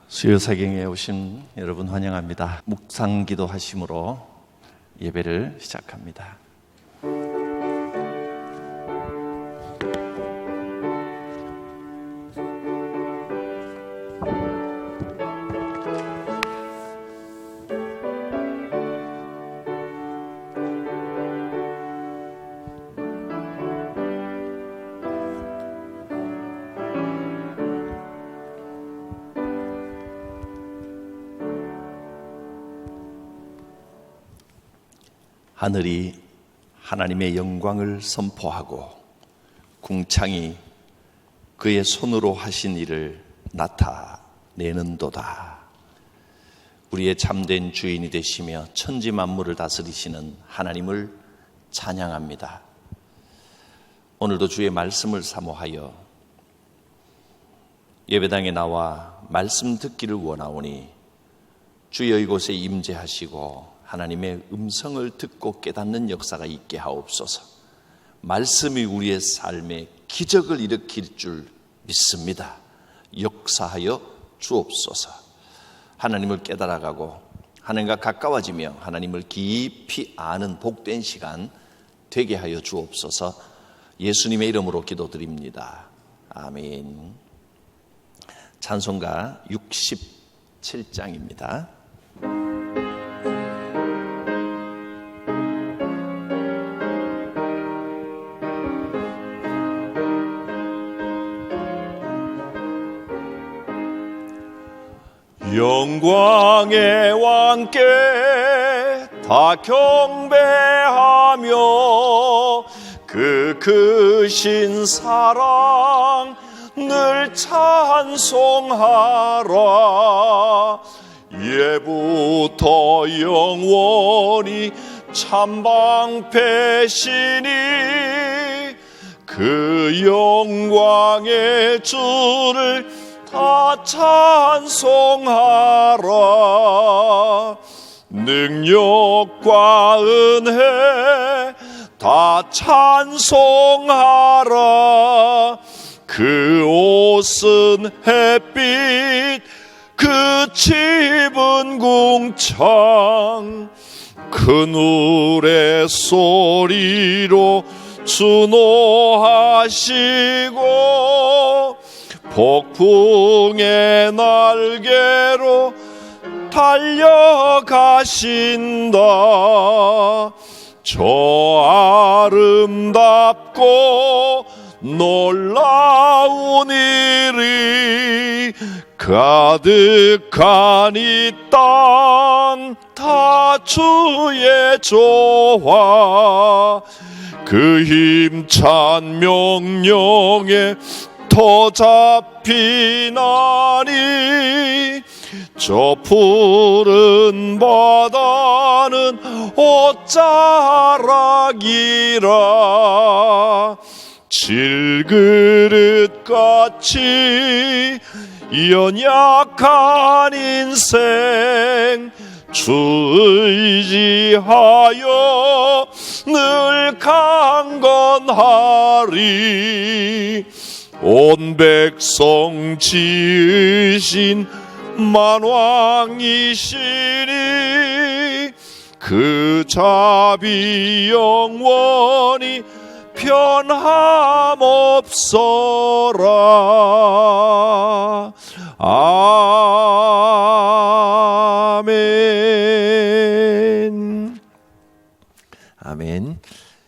수요사경에 오신 여러분 환영합니다. 묵상기도 하심으로 예배를 시작합니다. 하늘이 하나님의 영광을 선포하고 궁창이 그의 손으로 하신 일을 나타내는도다. 우리의 참된 주인이 되시며 천지 만물을 다스리시는 하나님을 찬양합니다. 오늘도 주의 말씀을 사모하여 예배당에 나와 말씀 듣기를 원하오니 주여 이곳에 임재하시고 하나님의 음성을 듣고 깨닫는 역사가 있게 하옵소서. 말씀이 우리의 삶에 기적을 일으킬 줄 믿습니다. 역사하여 주옵소서. 하나님을 깨달아가고 하나님과 가까워지며 하나님을 깊이 아는 복된 시간 되게 하여 주옵소서. 예수님의 이름으로 기도드립니다. 아멘. 찬송가 67장입니다. 영광의 왕께 다 경배하며 그 크신 사랑 늘 찬송하라. 예부터 영원히 참방패시니 그 영광의 주를 다 찬송하라. 능력과 은혜 다 찬송하라. 그 옷은 햇빛 그 집은 궁창 그늘의 소리로 준호하시고 폭풍의 날개로 달려가신다. 저 아름답고 놀라운 일이 가득한 이 땅 다 주의 조화. 그 힘찬 명령에 더 잡히나니 저 푸른 바다는 옷자락이라. 질그릇같이 연약한 인생 주 의지하여 늘 강건하리. 온 백성 지으신 만왕이시니 그 자비 영원히 변함없어라. 아멘. 아멘.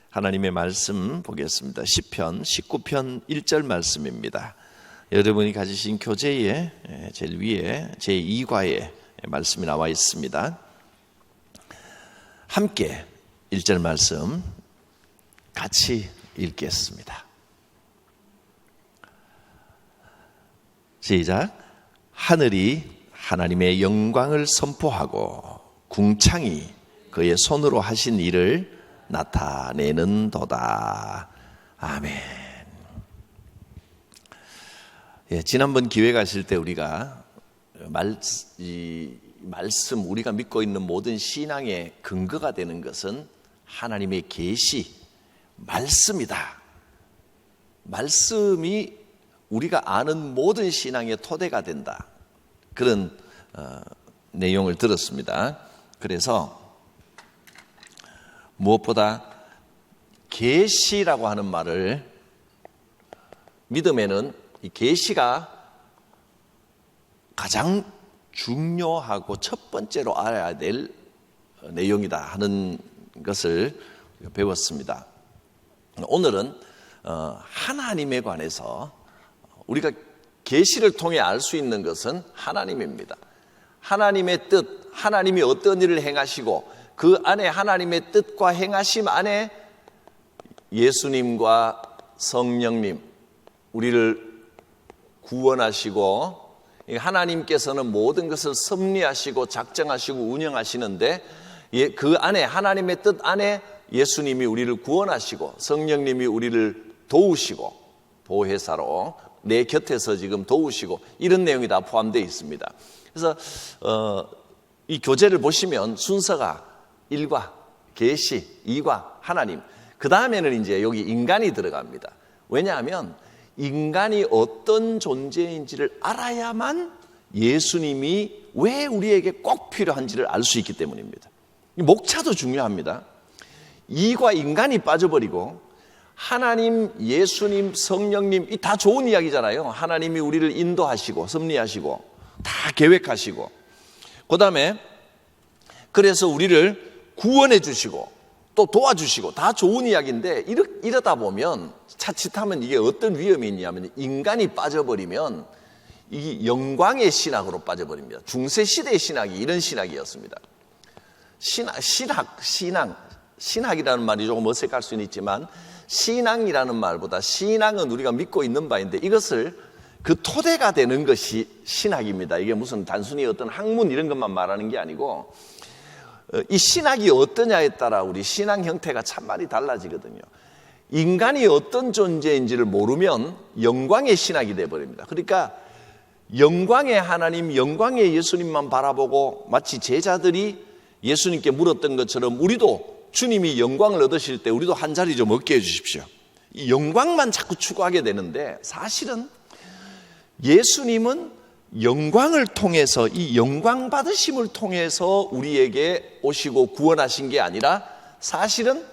하나님의 말씀 보겠습니다. 시편 19편 1절 말씀입니다. 여러분이 가지신 교재에 제일 위에 제2과에 말씀이 나와 있습니다. 함께 1절 말씀 같이 읽겠습니다. 시작. 하늘이 하나님의 영광을 선포하고 궁창이 그의 손으로 하신 일을 나타내는도다. 아멘. 지난번 기회 가실 때 우리가 말씀, 우리가 믿고 있는 모든 신앙의 근거가 되는 것은 하나님의 계시, 말씀이다. 말씀이 우리가 아는 모든 신앙의 토대가 된다. 그런 내용을 들었습니다. 그래서 무엇보다 계시라고 하는 말을, 믿음에는 이 계시가 가장 중요하고 첫 번째로 알아야 될 내용이다 하는 것을 배웠습니다. 오늘은 하나님에 관해서, 우리가 계시를 통해 알 수 있는 것은 하나님입니다. 하나님의 뜻, 하나님이 어떤 일을 행하시고 그 안에 하나님의 뜻과 행하심 안에 예수님과 성령님, 우리를 구원하시고, 하나님께서는 모든 것을 섭리하시고 작정하시고 운영하시는데, 그 안에, 하나님의 뜻 안에 예수님이 우리를 구원하시고 성령님이 우리를 도우시고, 보혜사로 내 곁에서 지금 도우시고, 이런 내용이 다 포함되어 있습니다. 그래서 이 교재를 보시면 순서가 1과 계시, 2과 하나님, 그 다음에는 이제 여기 인간이 들어갑니다. 왜냐하면 인간이 어떤 존재인지를 알아야만 예수님이 왜 우리에게 꼭 필요한지를 알 수 있기 때문입니다. 목차도 중요합니다. 이과 인간이 빠져버리고 하나님, 예수님, 성령님, 이 다 좋은 이야기잖아요. 하나님이 우리를 인도하시고 섭리하시고 다 계획하시고, 그 다음에 그래서 우리를 구원해 주시고 또 도와주시고, 다 좋은 이야기인데 이러다 보면 자칫하면 이게 어떤 위험이 있냐면, 인간이 빠져버리면 이 영광의 신학으로 빠져버립니다. 중세시대의 신학이 이런 신학이었습니다. 신학이라는 말이 조금 어색할 수는 있지만, 신앙이라는 말보다 신앙은 우리가 믿고 있는 바인데 이것을 그 토대가 되는 것이 신학입니다. 이게 무슨 단순히 어떤 학문 이런 것만 말하는 게 아니고, 이 신학이 어떠냐에 따라 우리 신앙 형태가 참 많이 달라지거든요. 인간이 어떤 존재인지를 모르면 영광의 신학이 되어버립니다. 그러니까 영광의 하나님, 영광의 예수님만 바라보고, 마치 제자들이 예수님께 물었던 것처럼 우리도 주님이 영광을 얻으실 때 우리도 한 자리 좀 얻게 해주십시오, 이 영광만 자꾸 추구하게 되는데, 사실은 예수님은 영광을 통해서, 이 영광 받으심을 통해서 우리에게 오시고 구원하신 게 아니라, 사실은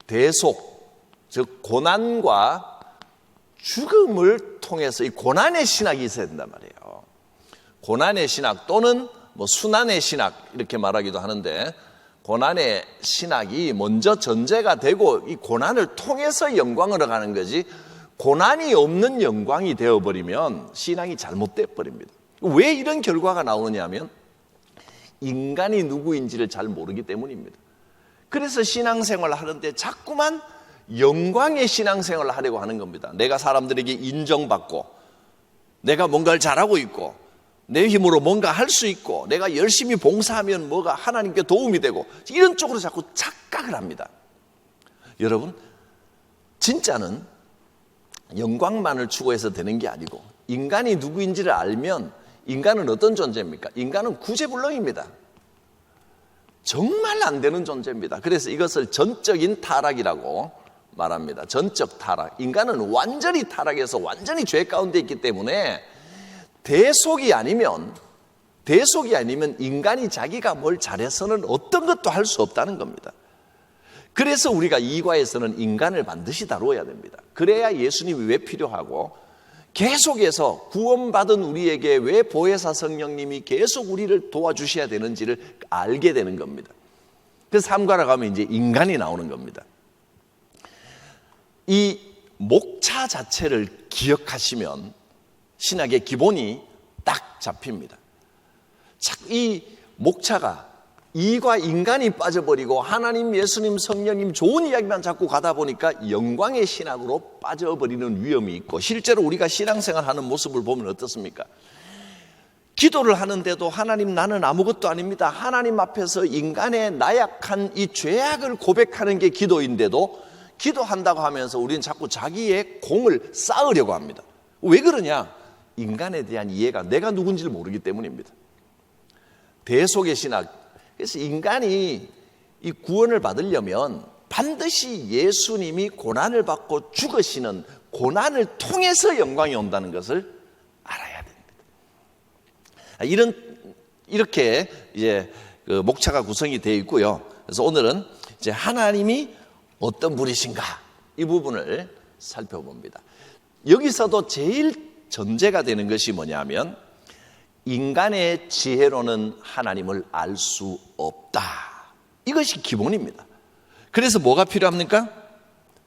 대속, 즉 고난과 죽음을 통해서, 이 고난의 신학이 있어야 된단 말이에요. 고난의 신학 또는 뭐 순환의 신학 이렇게 말하기도 하는데, 고난의 신학이 먼저 전제가 되고 이 고난을 통해서 영광으로 가는 거지, 고난이 없는 영광이 되어버리면 신앙이 잘못되어 버립니다. 왜 이런 결과가 나오느냐 하면 인간이 누구인지를 잘 모르기 때문입니다. 그래서 신앙생활을 하는데 자꾸만 영광의 신앙생활을 하려고 하는 겁니다. 내가 사람들에게 인정받고, 내가 뭔가를 잘하고 있고, 내 힘으로 뭔가 할 수 있고, 내가 열심히 봉사하면 뭐가 하나님께 도움이 되고, 이런 쪽으로 자꾸 착각을 합니다. 여러분, 진짜는 영광만을 추구해서 되는 게 아니고, 인간이 누구인지를 알면, 인간은 어떤 존재입니까? 인간은 구제불능입니다. 정말 안 되는 존재입니다. 그래서 이것을 전적인 타락이라고 말합니다. 전적 타락. 인간은 완전히 타락해서 완전히 죄 가운데 있기 때문에 대속이 아니면 인간이 자기가 뭘 잘해서는 어떤 것도 할 수 없다는 겁니다. 그래서 우리가 이과에서는 인간을 반드시 다루어야 됩니다. 그래야 예수님이 왜 필요하고, 계속해서 구원받은 우리에게 왜 보혜사 성령님이 계속 우리를 도와주셔야 되는지를 알게 되는 겁니다. 그래서 3과로 가면 이제 인간이 나오는 겁니다. 이 목차 자체를 기억하시면 신학의 기본이 딱 잡힙니다. 이 목차가 이과 인간이 빠져버리고 하나님, 예수님, 성령님 좋은 이야기만 자꾸 가다 보니까 영광의 신학으로 빠져버리는 위험이 있고, 실제로 우리가 신앙생활하는 모습을 보면 어떻습니까? 기도를 하는데도 하나님, 나는 아무것도 아닙니다, 하나님 앞에서 인간의 나약한 이 죄악을 고백하는 게 기도인데도, 기도한다고 하면서 우리는 자꾸 자기의 공을 쌓으려고 합니다. 왜 그러냐? 인간에 대한 이해가, 내가 누군지를 모르기 때문입니다. 대속의 신학. 그래서 인간이 이 구원을 받으려면 반드시 예수님이 고난을 받고 죽으시는 고난을 통해서 영광이 온다는 것을 알아야 됩니다. 이렇게 이제 그 목차가 구성이 되어 있고요. 그래서 오늘은 이제 하나님이 어떤 분이신가 이 부분을 살펴봅니다. 여기서도 제일 전제가 되는 것이 뭐냐면 인간의 지혜로는 하나님을 알 수 없다. 이것이 기본입니다. 그래서 뭐가 필요합니까?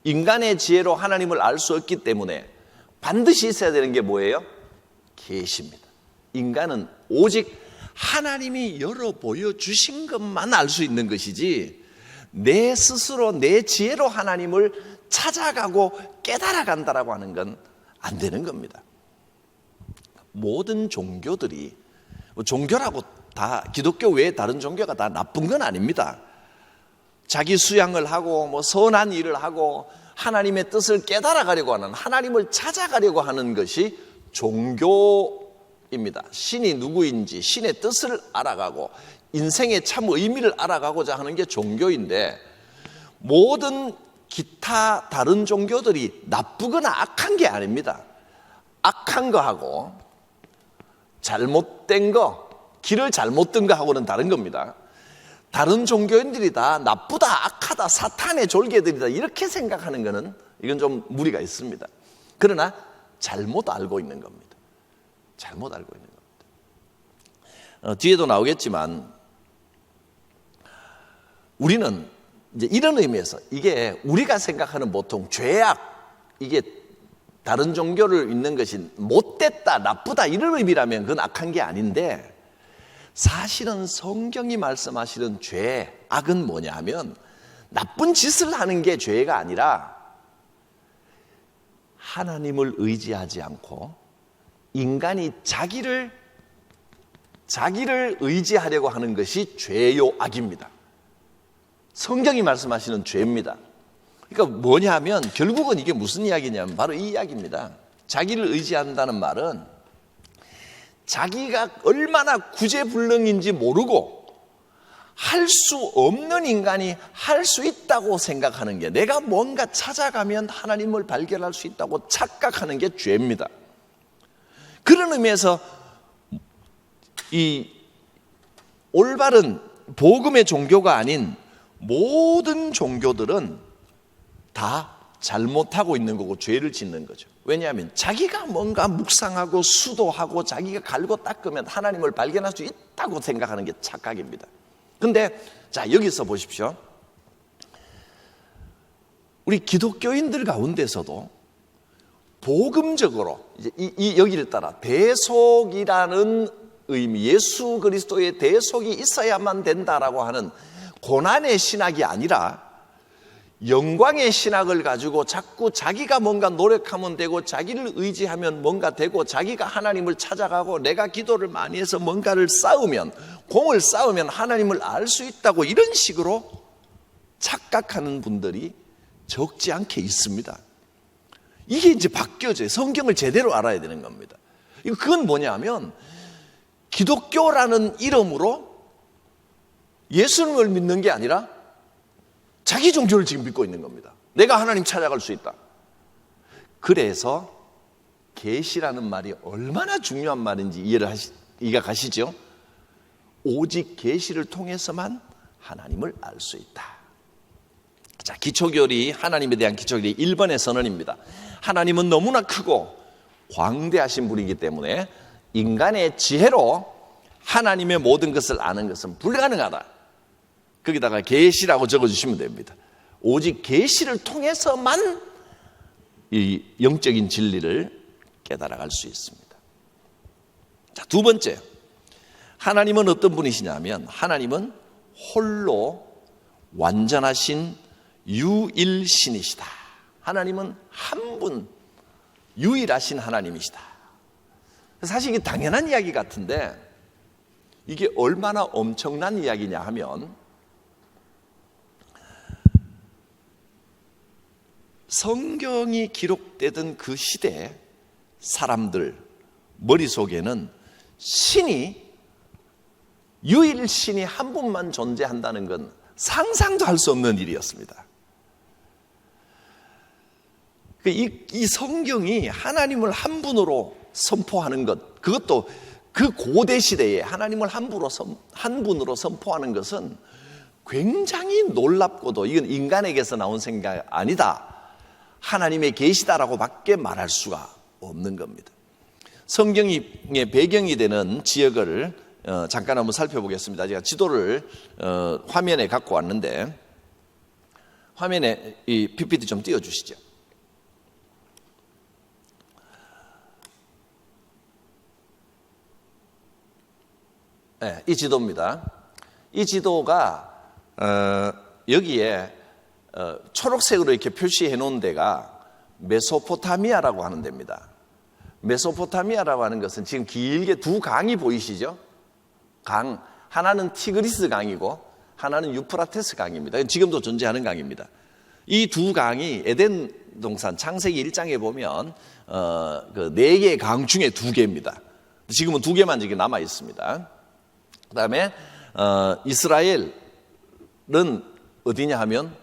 인간의 지혜로 하나님을 알 수 없기 때문에 반드시 있어야 되는 게 뭐예요? 계시입니다. 인간은 오직 하나님이 열어 보여주신 것만 알 수 있는 것이지 내 스스로 내 지혜로 하나님을 찾아가고 깨달아간다라고 하는 건 안 되는 겁니다. 모든 종교들이 종교라고 다 기독교 외에 다른 종교가 다 나쁜 건 아닙니다. 자기 수양을 하고 선한 일을 하고 하나님의 뜻을 깨달아가려고 하는 하나님을 찾아가려고 하는 것이 종교입니다. 신이 누구인지 신의 뜻을 알아가고 인생의 참 의미를 알아가고자 하는 게 종교인데 모든 기타 다른 종교들이 나쁘거나 악한 게 아닙니다. 악한 거하고 잘못된 거, 길을 잘못 든 거하고는 다른 겁니다. 다른 종교인들이 다 나쁘다, 악하다, 사탄의 졸개들이다 이렇게 생각하는 거는 이건 좀 무리가 있습니다. 그러나 잘못 알고 있는 겁니다. 잘못 알고 있는 겁니다. 뒤에도 나오겠지만 우리는 이제 이런 의미에서 이게 우리가 생각하는 보통 죄악, 이게 다른 종교를 믿는 것이 못됐다, 나쁘다 이런 의미라면 그건 악한 게 아닌데 사실은 성경이 말씀하시는 죄, 악은 뭐냐 하면 나쁜 짓을 하는 게 죄가 아니라 하나님을 의지하지 않고 인간이 자기를 의지하려고 하는 것이 죄요 악입니다. 성경이 말씀하시는 죄입니다. 그러니까 뭐냐 하면 결국은 이게 무슨 이야기냐면 바로 이 이야기입니다. 자기를 의지한다는 말은 자기가 얼마나 구제불능인지 모르고 할 수 없는 인간이 할 수 있다고 생각하는 게, 내가 뭔가 찾아가면 하나님을 발견할 수 있다고 착각하는 게 죄입니다. 그런 의미에서 이 올바른 복음의 종교가 아닌 모든 종교들은 다 잘못하고 있는 거고 죄를 짓는 거죠. 왜냐하면 자기가 뭔가 묵상하고 수도하고 자기가 갈고 닦으면 하나님을 발견할 수 있다고 생각하는 게 착각입니다. 근데 자, 여기서 보십시오. 우리 기독교인들 가운데서도 복음적으로 이제 이 여기를 따라 대속이라는 의미, 예수 그리스도의 대속이 있어야만 된다라고 하는 고난의 신학이 아니라 영광의 신학을 가지고 자꾸 자기가 뭔가 노력하면 되고 자기를 의지하면 뭔가 되고 자기가 하나님을 찾아가고 내가 기도를 많이 해서 뭔가를 쌓으면, 공을 쌓으면 하나님을 알 수 있다고 이런 식으로 착각하는 분들이 적지 않게 있습니다. 이게 이제 바뀌어져요. 성경을 제대로 알아야 되는 겁니다. 그건 뭐냐면 기독교라는 이름으로 예수님을 믿는 게 아니라 자기 종교를 지금 믿고 있는 겁니다. 내가 하나님 찾아갈 수 있다. 그래서 계시라는 말이 얼마나 중요한 말인지 이해가 가시죠? 오직 계시를 통해서만 하나님을 알 수 있다. 자, 기초교리, 하나님에 대한 기초교리 1번의 선언입니다. 하나님은 너무나 크고 광대하신 분이기 때문에 인간의 지혜로 하나님의 모든 것을 아는 것은 불가능하다. 거기다가 계시라고 적어주시면 됩니다. 오직 계시를 통해서만 이 영적인 진리를 깨달아갈 수 있습니다. 자, 두 번째, 하나님은 어떤 분이시냐면 하나님은 홀로 완전하신 유일신이시다. 하나님은 한 분 유일하신 하나님이시다. 사실 이게 당연한 이야기 같은데 이게 얼마나 엄청난 이야기냐 하면 성경이 기록되던 그 시대 사람들 머릿속에는 유일신이 한 분만 존재한다는 건 상상도 할 수 없는 일이었습니다. 이 성경이 하나님을 한 분으로 선포하는 것, 그것도 그 고대 시대에 하나님을 한 분으로 선포하는 것은 굉장히 놀랍고도 이건 인간에게서 나온 생각이 아니다, 하나님의 계시다라고 밖에 말할 수가 없는 겁니다. 성경의 배경이 되는 지역을 잠깐 한번 살펴보겠습니다. 제가 지도를 화면에 갖고 왔는데, 화면에 이 PPT 좀 띄워주시죠. 네, 이 지도입니다. 이 지도가 여기에 초록색으로 이렇게 표시해 놓은 데가 메소포타미아라고 하는 데입니다. 메소포타미아라고 하는 것은 지금 길게 두 강이 보이시죠? 강, 하나는 티그리스 강이고 하나는 유프라테스 강입니다. 지금도 존재하는 강입니다. 이 두 강이 에덴 동산 창세기 1장에 보면 그 4개의 강 중에 2개입니다. 지금은 2개만 지금 남아 있습니다. 그 다음에 이스라엘은 어디냐 하면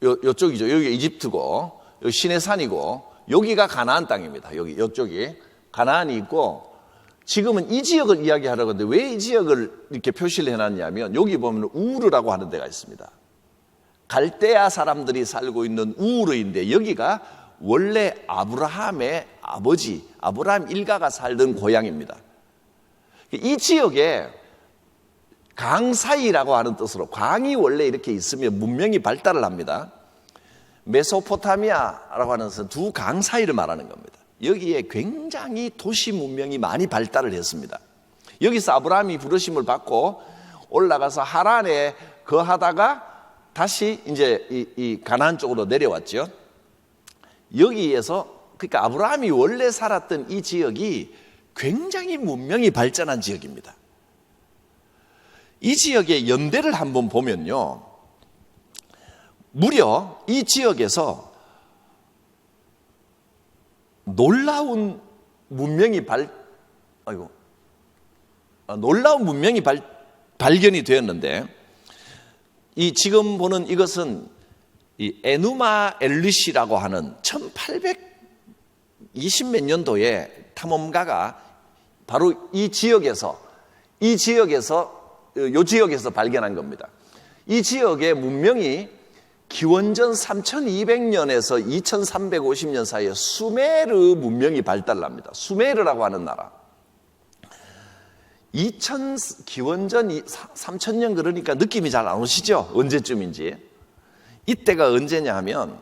요쪽이죠. 여기가 이집트고 여기 시내산이고 여기가 가나안 땅입니다. 이쪽이 가나안이 있고, 지금은 이 지역을 이야기하려고 하는데 왜 이 지역을 이렇게 표시를 해놨냐면 여기 보면 우르라고 하는 데가 있습니다. 갈대아 사람들이 살고 있는 우르인데 여기가 원래 아브라함의 아버지 아브라함 일가가 살던 고향입니다. 이 지역에 강 사이라고 하는 뜻으로 강이 원래 이렇게 있으면 문명이 발달을 합니다. 메소포타미아라고 하는 것은 두 강 사이를 말하는 겁니다. 여기에 굉장히 도시 문명이 많이 발달을 했습니다. 여기서 아브라함이 부르심을 받고 올라가서 하란에 거하다가 다시 이제 이 가나안 쪽으로 내려왔죠. 여기에서 그러니까 아브라함이 원래 살았던 이 지역이 굉장히 문명이 발전한 지역입니다. 이 지역의 연대를 한번 보면요, 무려 이 지역에서 놀라운 문명이 발견이 되었는데, 이 지금 보는 이것은 이 에누마 엘리시라고 하는 1820몇 년도에 탐험가가 바로 이 지역에서 발견한 겁니다. 이 지역의 문명이 기원전 3200년에서 2350년 사이에 수메르 문명이 발달합니다. 수메르라고 하는 나라. 기원전 3000년 그러니까 느낌이 잘 안 오시죠? 언제쯤인지. 이때가 언제냐 하면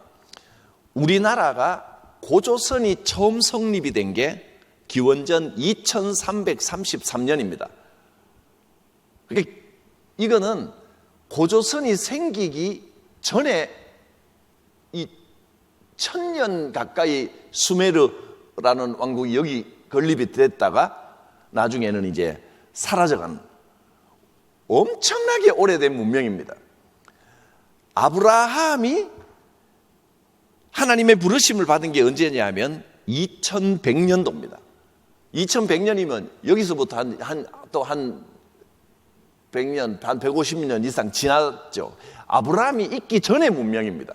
우리나라가 고조선이 처음 성립이 된 게 기원전 2333년입니다. 그러니까 이거는 고조선이 생기기 전에 이 1000년 가까이 수메르라는 왕국이 여기 건립이 됐다가 나중에는 이제 사라져간 엄청나게 오래된 문명입니다. 아브라함이 하나님의 부르심을 받은 게 언제냐 하면 2100년도입니다. 2100년이면 여기서부터 한 100년, 한 150년 이상 지났죠. 아브라함이 있기 전의 문명입니다.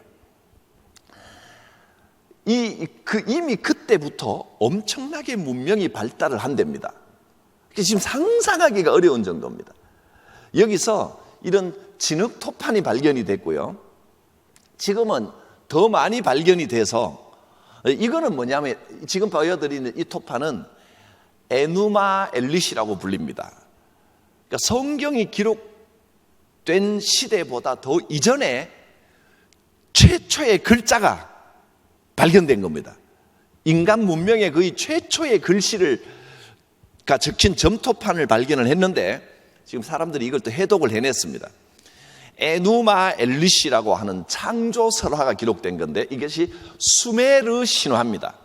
이미 그때부터 엄청나게 문명이 발달을 한답니다. 지금 상상하기가 어려운 정도입니다. 여기서 이런 진흙 토판이 발견이 됐고요. 지금은 더 많이 발견이 돼서, 이거는 뭐냐면 지금 보여드리는 이 토판은 에누마 엘리시라고 불립니다. 그러니까 성경이 기록된 시대보다 더 이전에 최초의 글자가 발견된 겁니다. 인간 문명의 거의 최초의 글씨가 적힌 점토판을 발견을 했는데 지금 사람들이 이걸 또 해독을 해냈습니다. 에누마 엘리시라고 하는 창조 설화가 기록된 건데 이것이 수메르 신화입니다.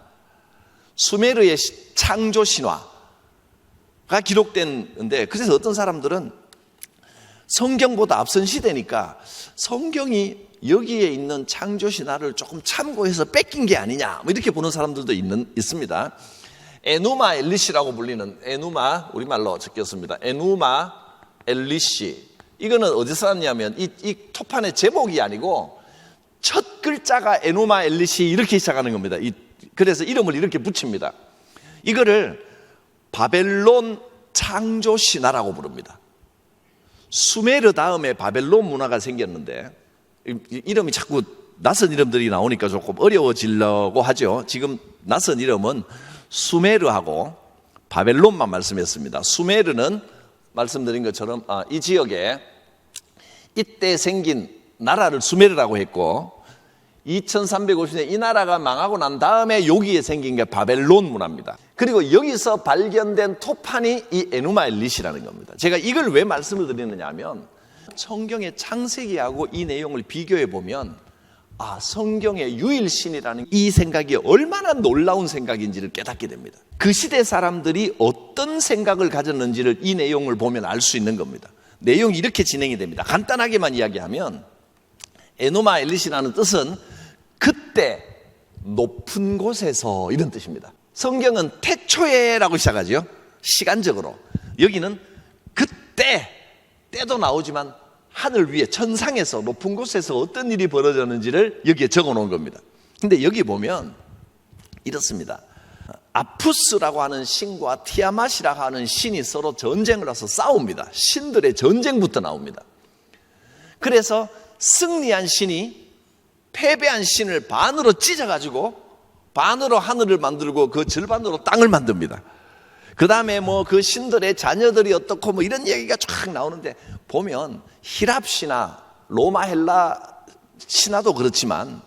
수메르의 창조 신화가 기록된데, 그래서 어떤 사람들은 성경보다 앞선 시대니까 성경이 여기에 있는 창조 신화를 조금 참고해서 뺏긴 게 아니냐, 뭐 이렇게 보는 사람들도 있습니다. 에누마 엘리시라고 불리는, 에누마 우리말로 적혔습니다. 에누마 엘리시, 이거는 어디서 왔냐면 이 토판의 제목이 아니고 첫 글자가 에누마 엘리시 이렇게 시작하는 겁니다. 그래서 이름을 이렇게 붙입니다. 이거를 바벨론 창조 신화라고 부릅니다. 수메르 다음에 바벨론 문화가 생겼는데 이름이 자꾸 낯선 이름들이 나오니까 조금 어려워지려고 하죠. 지금 낯선 이름은 수메르하고 바벨론만 말씀했습니다. 수메르는 말씀드린 것처럼 이 지역에 이때 생긴 나라를 수메르라고 했고 2350년 이 나라가 망하고 난 다음에 여기에 생긴 게 바벨론 문화입니다. 그리고 여기서 발견된 토판이 이 에누마 엘릿이라는 겁니다. 제가 이걸 왜 말씀을 드리느냐 하면 성경의 창세기하고 이 내용을 비교해 보면 성경의 유일신이라는 이 생각이 얼마나 놀라운 생각인지를 깨닫게 됩니다. 그 시대 사람들이 어떤 생각을 가졌는지를 이 내용을 보면 알 수 있는 겁니다. 내용이 이렇게 진행이 됩니다. 간단하게만 이야기하면 에누마 엘릿이라는 뜻은 그때 높은 곳에서 이런 뜻입니다. 성경은 태초에라고 시작하죠. 시간적으로. 여기는 그때, 때도 나오지만 하늘 위에 천상에서 높은 곳에서 어떤 일이 벌어졌는지를 여기에 적어 놓은 겁니다. 근데 여기 보면 이렇습니다. 아푸스라고 하는 신과 티아맛이라고 하는 신이 서로 전쟁을 해서 싸웁니다. 신들의 전쟁부터 나옵니다. 그래서 승리한 신이 패배한 신을 반으로 찢어가지고 반으로 하늘을 만들고 그 절반으로 땅을 만듭니다. 그 다음에 그 신들의 자녀들이 어떻고 이런 얘기가 쫙 나오는데 보면 히랍 신화, 로마 헬라 신화도 그렇지만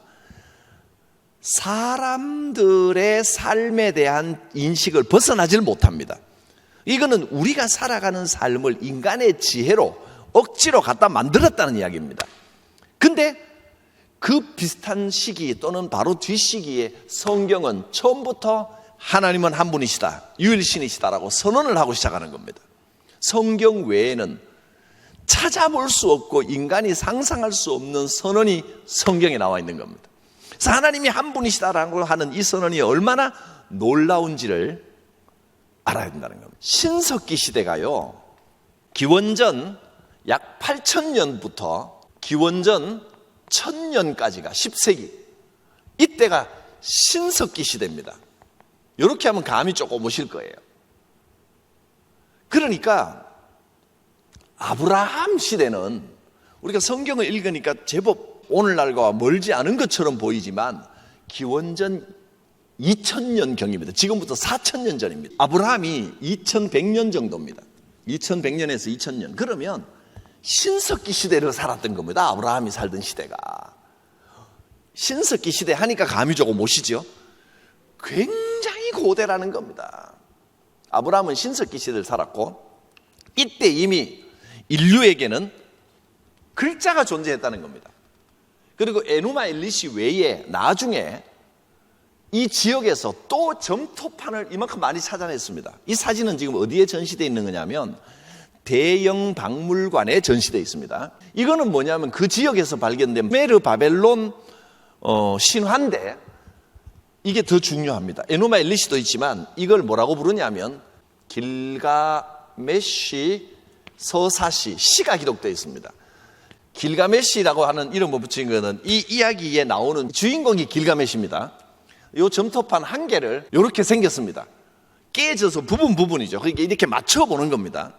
사람들의 삶에 대한 인식을 벗어나질 못합니다. 이거는 우리가 살아가는 삶을 인간의 지혜로 억지로 갖다 만들었다는 이야기입니다. 근데 그 비슷한 시기 또는 바로 뒤 시기에 성경은 처음부터 하나님은 한 분이시다, 유일신이시다라고 선언을 하고 시작하는 겁니다. 성경 외에는 찾아볼 수 없고 인간이 상상할 수 없는 선언이 성경에 나와 있는 겁니다. 그래서 하나님이 한 분이시다라고 하는 이 선언이 얼마나 놀라운지를 알아야 된다는 겁니다. 신석기 시대가요, 기원전 약 8,000년부터 기원전 1000년까지가 10세기, 이때가 신석기 시대입니다. 이렇게 하면 감이 조금 오실 거예요. 그러니까 아브라함 시대는 우리가 성경을 읽으니까 제법 오늘날과 멀지 않은 것처럼 보이지만 기원전 2000년경입니다. 지금부터 4000년 전입니다. 아브라함이 2100년 정도입니다. 2100년에서 2000년. 그러면 신석기 시대를 살았던 겁니다. 아브라함이 살던 시대가. 신석기 시대 하니까 감이 조금 오시죠? 굉장히 고대라는 겁니다. 아브라함은 신석기 시대를 살았고 이때 이미 인류에게는 글자가 존재했다는 겁니다. 그리고 에누마 엘릿이 외에 나중에 이 지역에서 또 점토판을 이만큼 많이 찾아냈습니다. 이 사진은 지금 어디에 전시되어 있는 거냐면 대영 박물관에 전시되어 있습니다. 이거는 뭐냐면 그 지역에서 발견된 메르 바벨론 신화인데 이게 더 중요합니다. 에누마 엘릿도 있지만 이걸 뭐라고 부르냐면 길가메시 서사시, 시가 기록되어 있습니다. 길가메시라고 하는 이름을 붙인 것은 이 이야기에 나오는 주인공이 길가메시입니다. 이 점토판 한 개를 이렇게 생겼습니다. 깨져서 부분이죠. 그러니까 이렇게 맞춰보는 겁니다.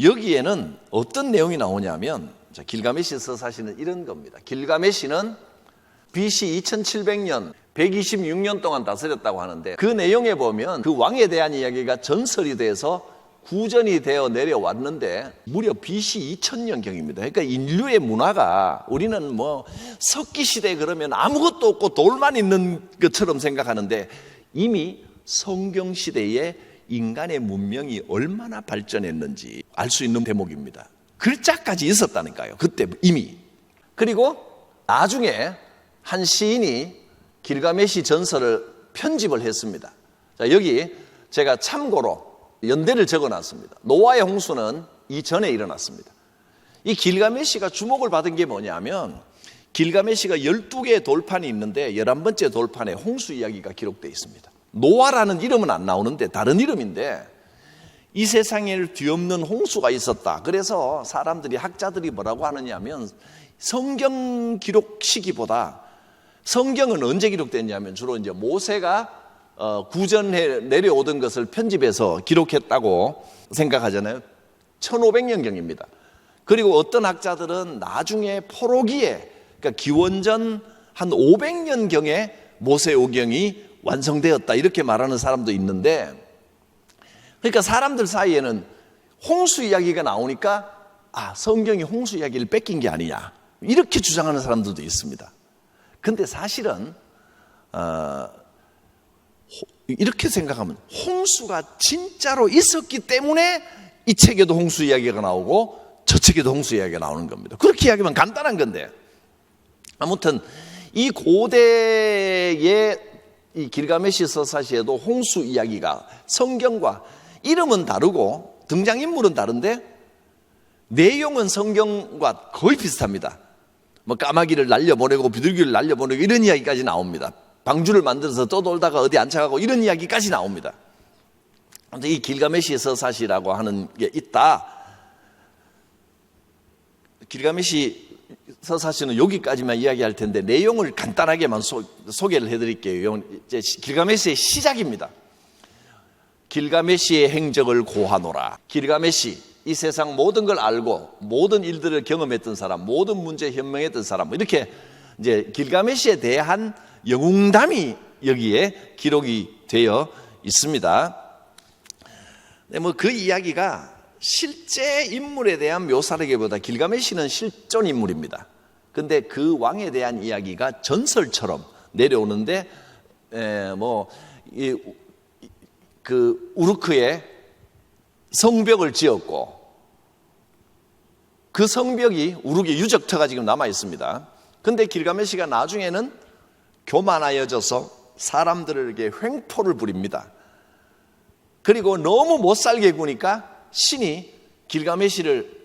여기에는 어떤 내용이 나오냐면 길가메시 서사시는 이런 겁니다. 길가메시는 BC 2700년 126년 동안 다스렸다고 하는데 그 내용에 보면 그 왕에 대한 이야기가 전설이 돼서 구전이 되어 내려왔는데 무려 BC 2000년경입니다. 그러니까 인류의 문화가 우리는 석기시대 그러면 아무것도 없고 돌만 있는 것처럼 생각하는데 이미 성경시대에 인간의 문명이 얼마나 발전했는지 알 수 있는 대목입니다. 글자까지 있었다니까요. 그때 이미. 그리고 나중에 한 시인이 길가메시 전설을 편집을 했습니다. 자, 여기 제가 참고로 연대를 적어놨습니다. 노아의 홍수는 이전에 일어났습니다. 이 길가메시가 주목을 받은 게 뭐냐면 길가메시가 12개의 돌판이 있는데 11번째 돌판에 홍수 이야기가 기록되어 있습니다. 노아라는 이름은 안 나오는데 다른 이름인데 이 세상에 뒤엎는 홍수가 있었다. 그래서 사람들이 학자들이 뭐라고 하느냐면 성경 기록 시기보다 성경은 언제 기록됐냐면 주로 이제 모세가 구전해 내려오던 것을 편집해서 기록했다고 생각하잖아요. 1500년경입니다. 그리고 어떤 학자들은 나중에 포로기에, 그러니까 기원전 한 500년경에 모세오경이 완성되었다 이렇게 말하는 사람도 있는데, 그러니까 사람들 사이에는 홍수 이야기가 나오니까 성경이 홍수 이야기를 뺏긴 게 아니냐 이렇게 주장하는 사람들도 있습니다. 근데 사실은 이렇게 생각하면 홍수가 진짜로 있었기 때문에 이 책에도 홍수 이야기가 나오고 저 책에도 홍수 이야기가 나오는 겁니다. 그렇게 이야기하면 간단한 건데, 아무튼 이 고대의 이 길가메시 서사시에도 홍수 이야기가 성경과 이름은 다르고 등장인물은 다른데 내용은 성경과 거의 비슷합니다. 뭐 까마귀를 날려보내고 비둘기를 날려보내고 이런 이야기까지 나옵니다. 방주를 만들어서 떠돌다가 어디 앉아가고 이런 이야기까지 나옵니다. 이 길가메시 서사시라고 하는 게 있다. 길가메시 서사시는 여기까지만 이야기할 텐데 내용을 간단하게만 소개를 해드릴게요. 이제 길가메시의 시작입니다. 길가메시의 행적을 고하노라. 길가메시, 이 세상 모든 걸 알고 모든 일들을 경험했던 사람, 모든 문제에 현명했던 사람, 이렇게 이제 길가메시에 대한 영웅담이 여기에 기록이 되어 있습니다. 뭐 그 이야기가 실제 인물에 대한 묘사라기보다 길가메시는 실존 인물입니다. 근데 그 왕에 대한 이야기가 전설처럼 내려오는데, 그 우르크에 성벽을 지었고 그 성벽이 우르크의 유적터가 지금 남아 있습니다. 근데 길가메시가 나중에는 교만하여져서 사람들에게 횡포를 부립니다. 그리고 너무 못 살게 구니까 신이 길가메시를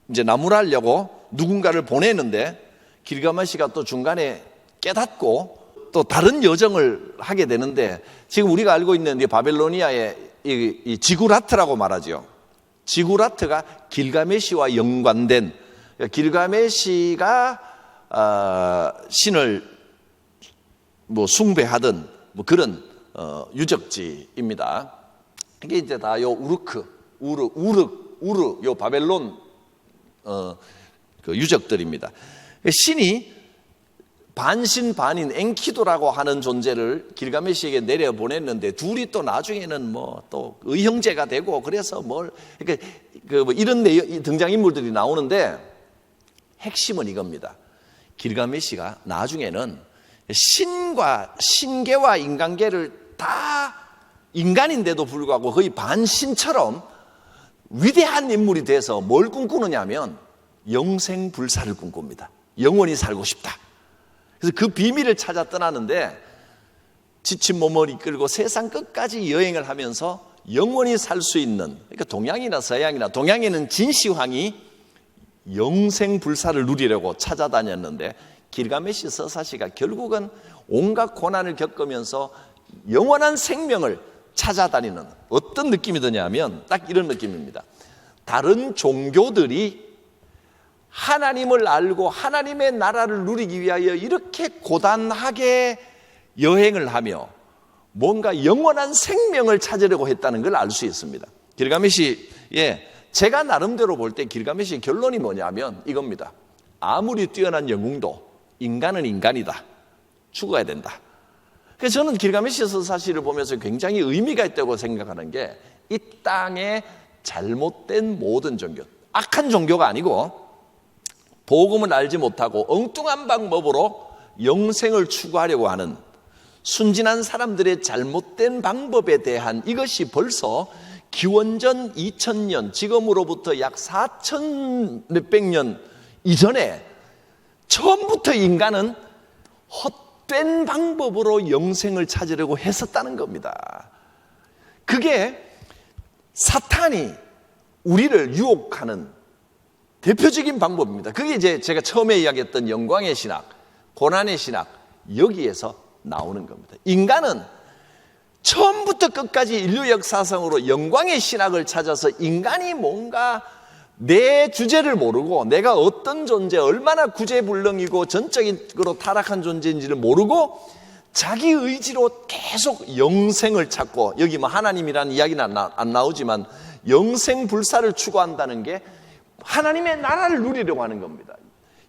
이제 나무라려고 누군가를 보내는데 길가메시가 또 중간에 깨닫고 또 다른 여정을 하게 되는데, 지금 우리가 알고 있는 이 바벨로니아의 이 지구라트라고 말하죠. 지구라트가 길가메시와 연관된, 길가메시가 신을 뭐 숭배하던 뭐 그런 유적지입니다. 이게 이제 다 요 우르 요 바벨론 그 유적들입니다. 신이 반신반인 엔키도라고 하는 존재를 길가메시에게 내려보냈는데 둘이 또 나중에는 뭐 또 의형제가 되고 그래서 그러니까 뭐 이런 등장인물들이 나오는데 핵심은 이겁니다. 길가메시가 나중에는 신계와 인간계를 다 인간인데도 불구하고 거의 반신처럼 위대한 인물이 돼서 뭘 꿈꾸느냐면 영생불사를 꿈꿉니다. 영원히 살고 싶다. 그래서 그 비밀을 찾아 떠나는데 지친 몸을 이끌고 세상 끝까지 여행을 하면서 영원히 살 수 있는, 그러니까 동양이나 서양이나, 동양에는 진시황이 영생불사를 누리려고 찾아다녔는데 길가메시 서사시가 결국은 온갖 고난을 겪으면서 영원한 생명을 찾아다니는, 어떤 느낌이 드냐면 딱 이런 느낌입니다. 다른 종교들이 하나님을 알고 하나님의 나라를 누리기 위하여 이렇게 고단하게 여행을 하며 뭔가 영원한 생명을 찾으려고 했다는 걸 알 수 있습니다. 길가메시의, 제가 나름대로 볼 때 길가메시의 결론이 뭐냐면 이겁니다. 아무리 뛰어난 영웅도 인간은 인간이다. 죽어야 된다. 그래서 저는 길가메시 서사시를 보면서 굉장히 의미가 있다고 생각하는 게, 이 땅에 잘못된 모든 종교, 악한 종교가 아니고 복음을 알지 못하고 엉뚱한 방법으로 영생을 추구하려고 하는 순진한 사람들의 잘못된 방법에 대한, 이것이 벌써 기원전 2000년, 지금으로부터 약 4000 몇백 년 이전에 처음부터 인간은 헛된 방법으로 영생을 찾으려고 했었다는 겁니다. 그게 사탄이 우리를 유혹하는 대표적인 방법입니다. 그게 이제 제가 처음에 이야기했던 영광의 신학, 고난의 신학, 여기에서 나오는 겁니다. 인간은 처음부터 끝까지 인류 역사상으로 영광의 신학을 찾아서 인간이 뭔가 내 주제를 모르고 내가 어떤 존재, 얼마나 구제불능이고 전적으로 타락한 존재인지를 모르고 자기 의지로 계속 영생을 찾고, 여기 뭐 하나님이라는 이야기는 안 나오지만 영생 불사를 추구한다는 게 하나님의 나라를 누리려고 하는 겁니다.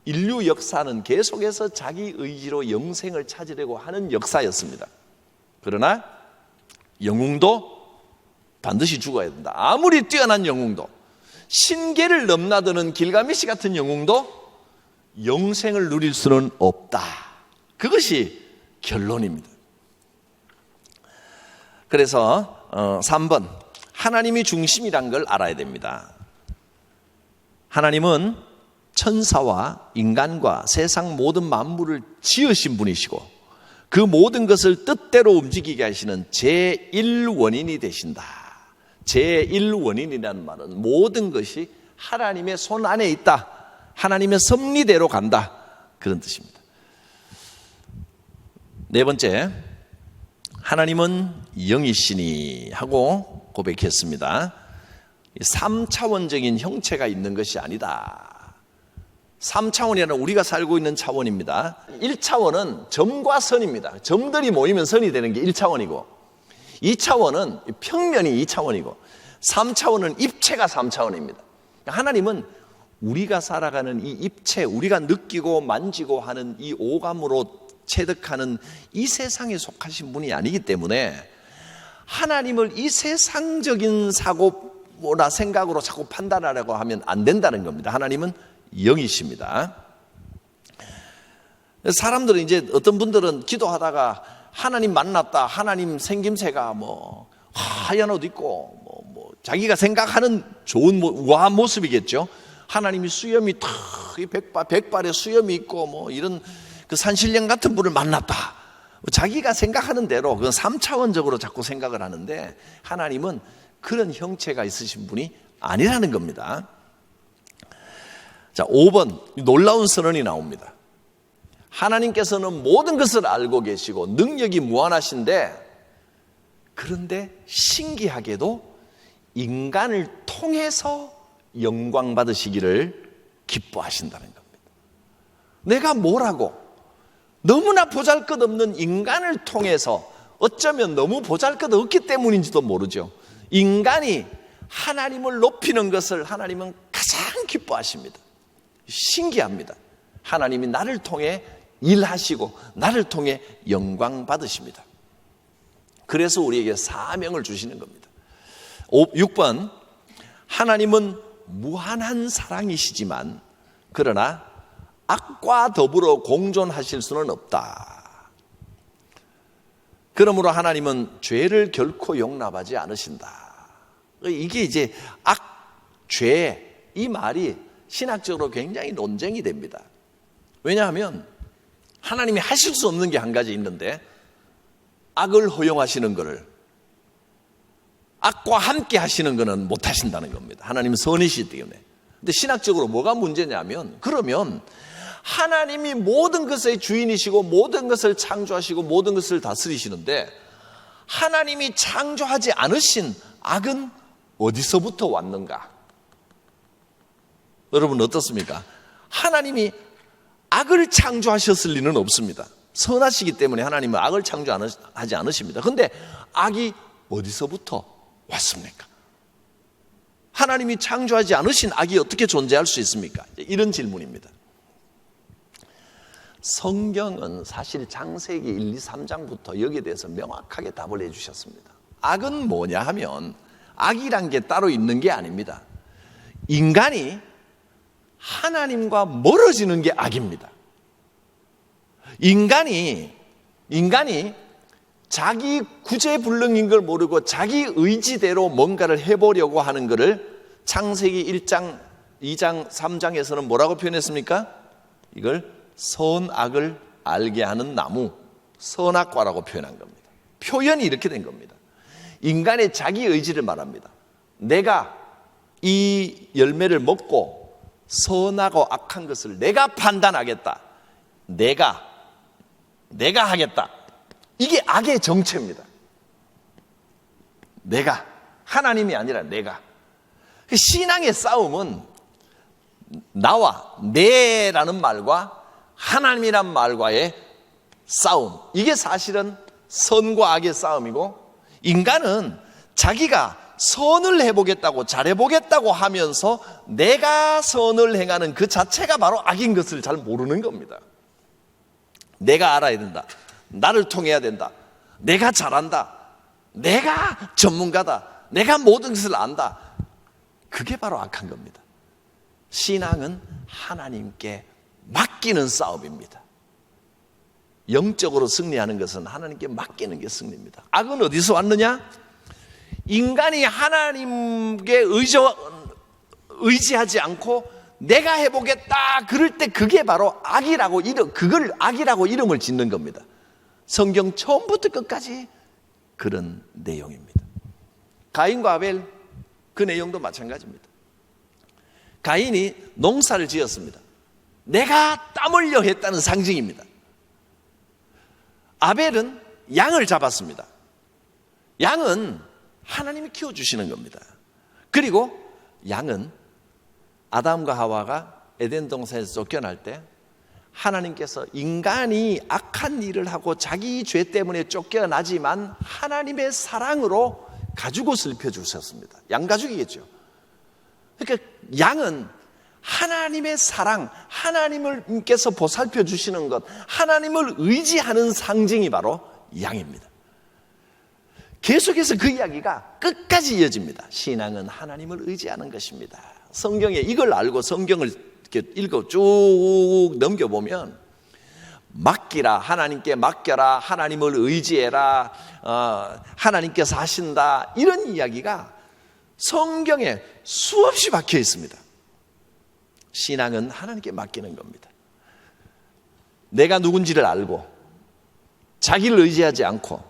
인류 역사는 계속해서 자기 의지로 영생을 찾으려고 하는 역사였습니다. 그러나 영웅도 반드시 죽어야 된다. 아무리 뛰어난 영웅도, 신계를 넘나드는 길가메시 같은 영웅도 영생을 누릴 수는 없다. 그것이 결론입니다. 그래서 3번, 하나님이 중심이란 걸 알아야 됩니다. 하나님은 천사와 인간과 세상 모든 만물을 지으신 분이시고 그 모든 것을 뜻대로 움직이게 하시는 제1원인이 되신다. 제1원인이라는 말은 모든 것이 하나님의 손 안에 있다. 하나님의 섭리대로 간다. 그런 뜻입니다. 네 번째, 하나님은 영이시니 하고 고백했습니다. 3차원적인 형체가 있는 것이 아니다. 3차원이라는 우리가 살고 있는 차원입니다. 1차원은 점과 선입니다. 점들이 모이면 선이 되는 게 1차원이고, 2차원은 평면이 2차원이고, 3차원은 입체가 3차원입니다. 하나님은 우리가 살아가는 이 입체, 우리가 느끼고 만지고 하는 이 오감으로 체득하는 이 세상에 속하신 분이 아니기 때문에 하나님을 이 세상적인 사고나 생각으로 자꾸 판단하려고 하면 안 된다는 겁니다. 하나님은 영이십니다. 사람들은 이제 어떤 분들은 기도하다가 하나님 만났다, 하나님 생김새가 뭐 하얀 옷 입고 뭐 자기가 생각하는 좋은 우아한 모습이겠죠. 하나님이 수염이 탁 백발에 수염이 있고 뭐 이런 그 산신령 같은 분을 만났다. 자기가 생각하는 대로 그건 3차원적으로 자꾸 생각을 하는데 하나님은 그런 형체가 있으신 분이 아니라는 겁니다. 자, 5번 놀라운 선언이 나옵니다. 하나님께서는 모든 것을 알고 계시고 능력이 무한하신데, 그런데 신기하게도 인간을 통해서 영광 받으시기를 기뻐하신다는 겁니다. 내가 뭐라고 너무나 보잘것없는 인간을 통해서, 어쩌면 너무 보잘것없기 때문인지도 모르죠. 인간이 하나님을 높이는 것을 하나님은 가장 기뻐하십니다. 신기합니다. 하나님이 나를 통해 일하시고 나를 통해 영광 받으십니다. 그래서 우리에게 사명을 주시는 겁니다. 6번, 하나님은 무한한 사랑이시지만 그러나 악과 더불어 공존하실 수는 없다. 그러므로 하나님은 죄를 결코 용납하지 않으신다. 이게 이제 죄, 이 말이 신학적으로 굉장히 논쟁이 됩니다. 왜냐하면 하나님이 하실 수 없는 게 한 가지 있는데, 악을 허용하시는 것을, 악과 함께 하시는 것은 못 하신다는 겁니다. 하나님은 선이시기 때문에. 근데 신학적으로 뭐가 문제냐면, 그러면 하나님이 모든 것의 주인이시고 모든 것을 창조하시고 모든 것을 다스리시는데 하나님이 창조하지 않으신 악은 어디서부터 왔는가? 여러분 어떻습니까? 하나님이 악을 창조하셨을 리는 없습니다. 선하시기 때문에 하나님은 악을 창조하지 않으십니다. 그런데 악이 어디서부터 왔습니까? 하나님이 창조하지 않으신 악이 어떻게 존재할 수 있습니까? 이런 질문입니다. 성경은 사실 창세기 1, 2, 3장부터 여기에 대해서 명확하게 답을 해주셨습니다. 악은 뭐냐 하면 악이란 게 따로 있는 게 아닙니다. 인간이 하나님과 멀어지는 게 악입니다. 인간이 자기 구제불능인 걸 모르고 자기 의지대로 뭔가를 해보려고 하는 것을 창세기 1장, 2장, 3장에서는 뭐라고 표현했습니까? 이걸 선악을 알게 하는 나무, 선악과라고 표현한 겁니다. 표현이 이렇게 된 겁니다. 인간의 자기 의지를 말합니다. 내가 이 열매를 먹고 선하고 악한 것을 내가 판단하겠다. 내가 하겠다. 이게 악의 정체입니다. 내가, 하나님이 아니라 내가. 신앙의 싸움은 나와, 내라는 말과 하나님이란 말과의 싸움, 이게 사실은 선과 악의 싸움이고, 인간은 자기가 선을 해보겠다고 잘해보겠다고 하면서 내가 선을 행하는 그 자체가 바로 악인 것을 잘 모르는 겁니다. 내가 알아야 된다, 나를 통해야 된다, 내가 잘한다, 내가 전문가다, 내가 모든 것을 안다, 그게 바로 악한 겁니다. 신앙은 하나님께 맡기는 싸움입니다. 영적으로 승리하는 것은 하나님께 맡기는 게 승리입니다. 악은 어디서 왔느냐? 인간이 하나님께 의지하지 않고 내가 해보겠다 그럴 때 그게 바로 악이라고 그걸 악이라고 이름을 짓는 겁니다. 성경 처음부터 끝까지 그런 내용입니다. 가인과 아벨, 그 내용도 마찬가지입니다. 가인이 농사를 지었습니다. 내가 땀 흘려 했다는 상징입니다. 아벨은 양을 잡았습니다. 양은 하나님이 키워주시는 겁니다. 그리고 양은 아담과 하와가 에덴 동산에서 쫓겨날 때 하나님께서 인간이 악한 일을 하고 자기 죄 때문에 쫓겨나지만 하나님의 사랑으로 가죽을 입혀주셨습니다. 양가죽이겠죠. 그러니까 양은 하나님의 사랑, 하나님께서 보살펴 주시는 것, 하나님을 의지하는 상징이 바로 양입니다. 계속해서 그 이야기가 끝까지 이어집니다. 신앙은 하나님을 의지하는 것입니다. 성경에 이걸 알고 성경을 이렇게 읽어 쭉 넘겨보면 맡기라, 하나님께 맡겨라, 하나님을 의지해라, 하나님께서 하신다, 이런 이야기가 성경에 수없이 박혀 있습니다. 신앙은 하나님께 맡기는 겁니다. 내가 누군지를 알고 자기를 의지하지 않고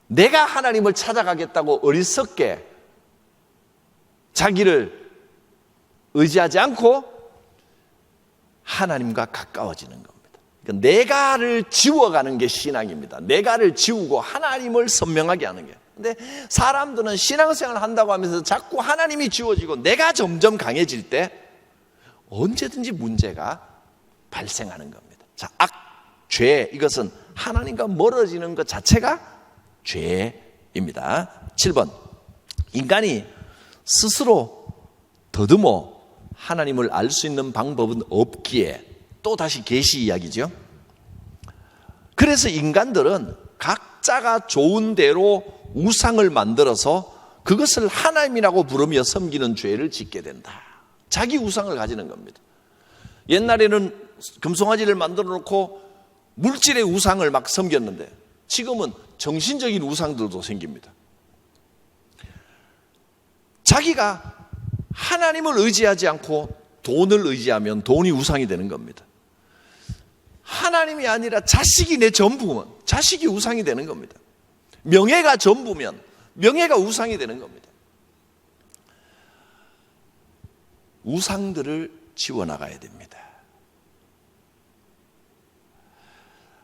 내가 하나님을 찾아가겠다고 어리석게 자기를 의지하지 않고 하나님과 가까워지는 겁니다. 그러니까 내가를 지워가는 게 신앙입니다. 내가를 지우고 하나님을 선명하게 하는 게. 근데 사람들은 신앙생활을 한다고 하면서 자꾸 하나님이 지워지고 내가 점점 강해질 때 언제든지 문제가 발생하는 겁니다. 자, 악, 죄, 이것은 하나님과 멀어지는 것 자체가 죄입니다. 7번, 인간이 스스로 더듬어 하나님을 알 수 있는 방법은 없기에, 또 다시 계시 이야기죠. 그래서 인간들은 각자가 좋은 대로 우상을 만들어서 그것을 하나님이라고 부르며 섬기는 죄를 짓게 된다. 자기 우상을 가지는 겁니다. 옛날에는 금송아지를 만들어 놓고 물질의 우상을 막 섬겼는데 지금은 정신적인 우상들도 생깁니다. 자기가 하나님을 의지하지 않고 돈을 의지하면 돈이 우상이 되는 겁니다. 하나님이 아니라 자식이 내 전부면 자식이 우상이 되는 겁니다. 명예가 전부면 명예가 우상이 되는 겁니다. 우상들을 지워나가야 됩니다.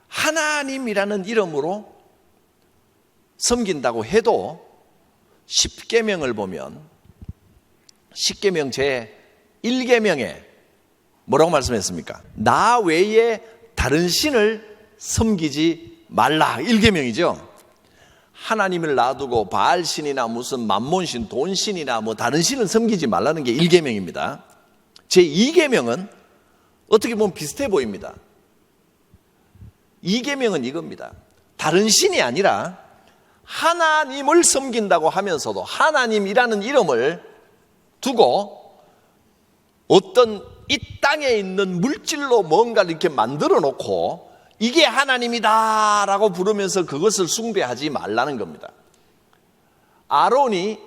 하나님이라는 이름으로 섬긴다고 해도 10계명을 보면 10계명 제 1계명에 뭐라고 말씀했습니까? 나 외에 다른 신을 섬기지 말라. 1계명이죠. 하나님을 놔두고 바알신이나 무슨 만몬신, 돈신이나 뭐 다른 신을 섬기지 말라는 게 1계명입니다. 제 2계명은 어떻게 보면 비슷해 보입니다. 2계명은 이겁니다. 다른 신이 아니라 하나님을 섬긴다고 하면서도 하나님이라는 이름을 두고 어떤 이 땅에 있는 물질로 뭔가를 이렇게 만들어 놓고 이게 하나님이다라고 부르면서 그것을 숭배하지 말라는 겁니다. 아론이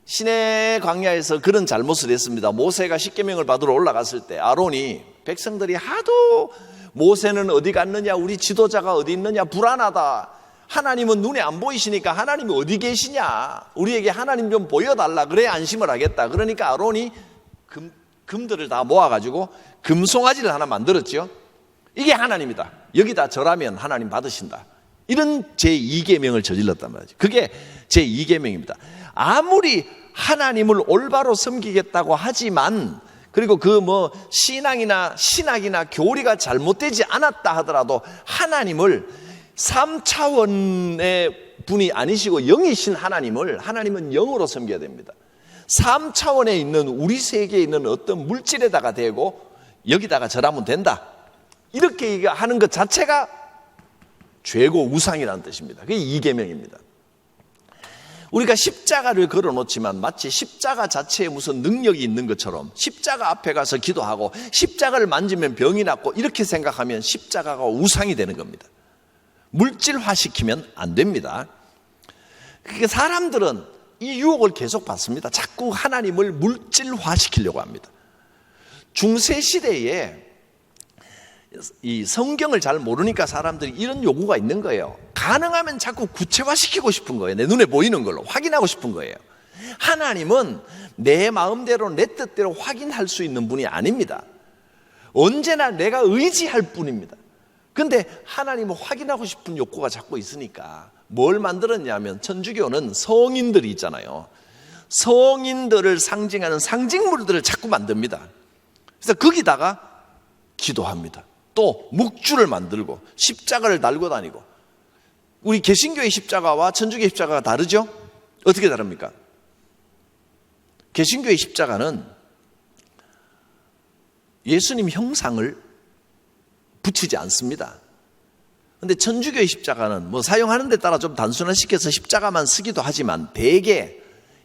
시내 광야에서 그런 잘못을 했습니다. 모세가 십계명을 받으러 올라갔을 때 아론이 백성들이 하도 모세는 어디 갔느냐, 우리 지도자가 어디 있느냐, 불안하다, 하나님은 눈에 안 보이시니까 하나님이 어디 계시냐, 우리에게 하나님 좀 보여달라, 그래야 안심을 하겠다. 그러니까 아론이 금들을 다 모아가지고 금송아지를 하나 만들었죠. 이게 하나님이다, 여기다 절하면 하나님 받으신다, 이런 제2계명을 저질렀단 말이죠. 그게 제2계명입니다. 아무리 하나님을 올바로 섬기겠다고 하지만 그리고 그 신학이나 교리가 잘못되지 않았다 하더라도 하나님을 3차원의 분이 아니시고 영이신 하나님은 영으로 섬겨야 됩니다. 3차원에 있는 우리 세계에 있는 어떤 물질에다가 대고 여기다가 절하면 된다, 이렇게 하는 것 자체가 죄고 우상이라는 뜻입니다. 그게 이계명입니다. 우리가 십자가를 걸어놓지만 마치 십자가 자체에 무슨 능력이 있는 것처럼 십자가 앞에 가서 기도하고 십자가를 만지면 병이 낫고 이렇게 생각하면 십자가가 우상이 되는 겁니다. 물질화시키면 안 됩니다. 그러니까 사람들은 이 유혹을 계속 받습니다. 자꾸 하나님을 물질화시키려고 합니다. 중세시대에 이 성경을 잘 모르니까 사람들이 이런 요구가 있는 거예요. 가능하면 자꾸 구체화시키고 싶은 거예요. 내 눈에 보이는 걸로 확인하고 싶은 거예요. 하나님은 내 마음대로 내 뜻대로 확인할 수 있는 분이 아닙니다. 언제나 내가 의지할 뿐입니다. 근데 하나님을 확인하고 싶은 욕구가 자꾸 있으니까 뭘 만들었냐면, 천주교는 성인들이 있잖아요. 성인들을 상징하는 상징물들을 자꾸 만듭니다. 그래서 거기다가 기도합니다. 또 묵주를 만들고 십자가를 달고 다니고. 우리 개신교의 십자가와 천주교의 십자가가 다르죠? 어떻게 다릅니까? 개신교의 십자가는 예수님 형상을 붙이지 않습니다. 그런데 천주교의 십자가는 사용하는 데 따라 좀 단순화시켜서 십자가만 쓰기도 하지만 대개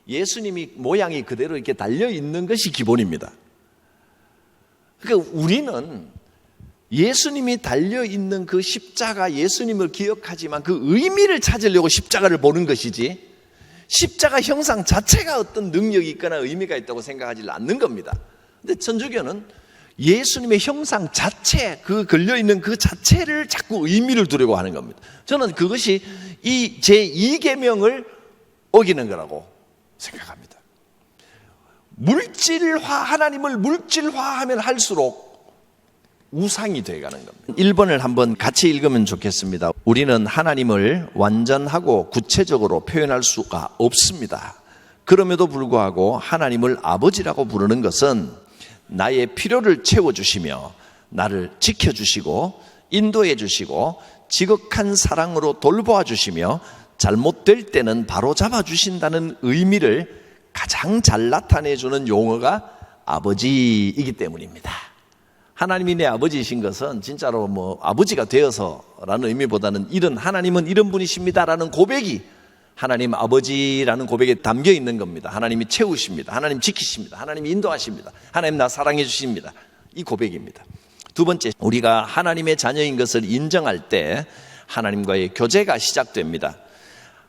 예수님이 모양이 그대로 이렇게 달려있는 것이 기본입니다. 그러니까 우리는 예수님이 달려있는 그 십자가, 예수님을 기억하지만 그 의미를 찾으려고 십자가를 보는 것이지, 십자가 형상 자체가 어떤 능력이 있거나 의미가 있다고 생각하지 않는 겁니다. 그런데 천주교는 예수님의 형상 자체, 그 걸려있는 그 자체를 자꾸 의미를 두려고 하는 겁니다. 저는 그것이 이 제2계명을 어기는 거라고 생각합니다. 하나님을 물질화하면 할수록 우상이 되어가는 겁니다. 1번을 한번 같이 읽으면 좋겠습니다. 우리는 하나님을 완전하고 구체적으로 표현할 수가 없습니다. 그럼에도 불구하고 하나님을 아버지라고 부르는 것은 나의 필요를 채워주시며 나를 지켜주시고 인도해 주시고 지극한 사랑으로 돌보아 주시며 잘못될 때는 바로 잡아주신다는 의미를 가장 잘 나타내주는 용어가 아버지이기 때문입니다. 하나님이 내 아버지이신 것은 진짜로 아버지가 되어서라는 의미보다는 하나님은 이런 분이십니다라는 고백이 하나님 아버지라는 고백에 담겨 있는 겁니다. 하나님이 채우십니다. 하나님 지키십니다. 하나님이 인도하십니다. 하나님 나 사랑해 주십니다. 이 고백입니다. 두 번째, 우리가 하나님의 자녀인 것을 인정할 때 하나님과의 교제가 시작됩니다.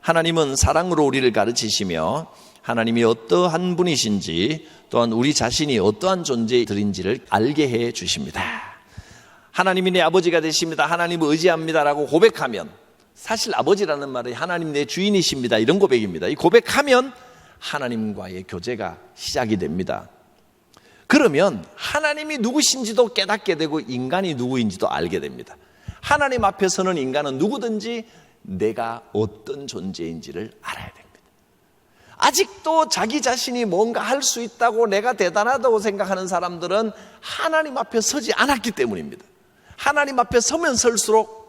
하나님은 사랑으로 우리를 가르치시며 하나님이 어떠한 분이신지 또한 우리 자신이 어떠한 존재들인지를 알게 해 주십니다. 하나님이 내 아버지가 되십니다. 하나님을 의지합니다라고 고백하면, 사실 아버지라는 말이 하나님 내 주인이십니다, 이런 고백입니다. 이 고백하면 하나님과의 교제가 시작이 됩니다. 그러면 하나님이 누구신지도 깨닫게 되고 인간이 누구인지도 알게 됩니다. 하나님 앞에 서는 인간은 누구든지 내가 어떤 존재인지를 알아야 됩니다. 아직도 자기 자신이 뭔가 할 수 있다고 내가 대단하다고 생각하는 사람들은 하나님 앞에 서지 않았기 때문입니다. 하나님 앞에 서면 설수록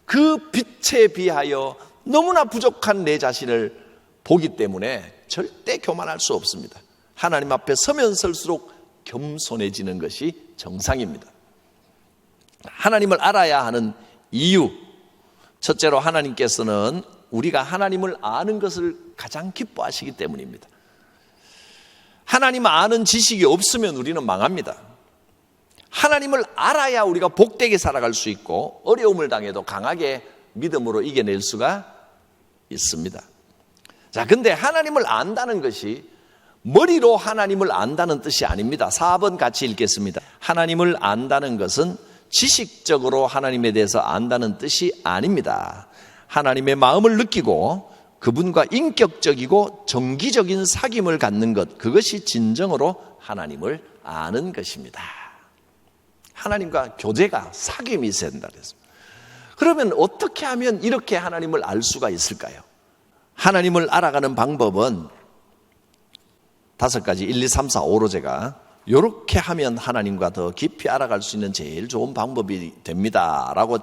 그 빛에 비하여 너무나 부족한 내 자신을 보기 때문에 절대 교만할 수 없습니다. 하나님 앞에 서면 설수록 겸손해지는 것이 정상입니다. 하나님을 알아야 하는 이유, 첫째로 하나님께서는 우리가 하나님을 아는 것을 가장 기뻐하시기 때문입니다. 하나님을 아는 지식이 없으면 우리는 망합니다. 하나님을 알아야 우리가 복되게 살아갈 수 있고 어려움을 당해도 강하게 믿음으로 이겨낼 수가 있습니다. 자, 근데 하나님을 안다는 것이 머리로 하나님을 안다는 뜻이 아닙니다. 4번 같이 읽겠습니다. 하나님을 안다는 것은 지식적으로 하나님에 대해서 안다는 뜻이 아닙니다. 하나님의 마음을 느끼고 그분과 인격적이고 정기적인 사귐을 갖는 것, 그것이 진정으로 하나님을 아는 것입니다. 하나님과 교제가, 사귐이 있어야 된다 그랬습니다. 그러면 어떻게 하면 이렇게 하나님을 알 수가 있을까요? 하나님을 알아가는 방법은 5가지, 1, 2, 3, 4, 5로 제가 이렇게 하면 하나님과 더 깊이 알아갈 수 있는 제일 좋은 방법이 됩니다 라고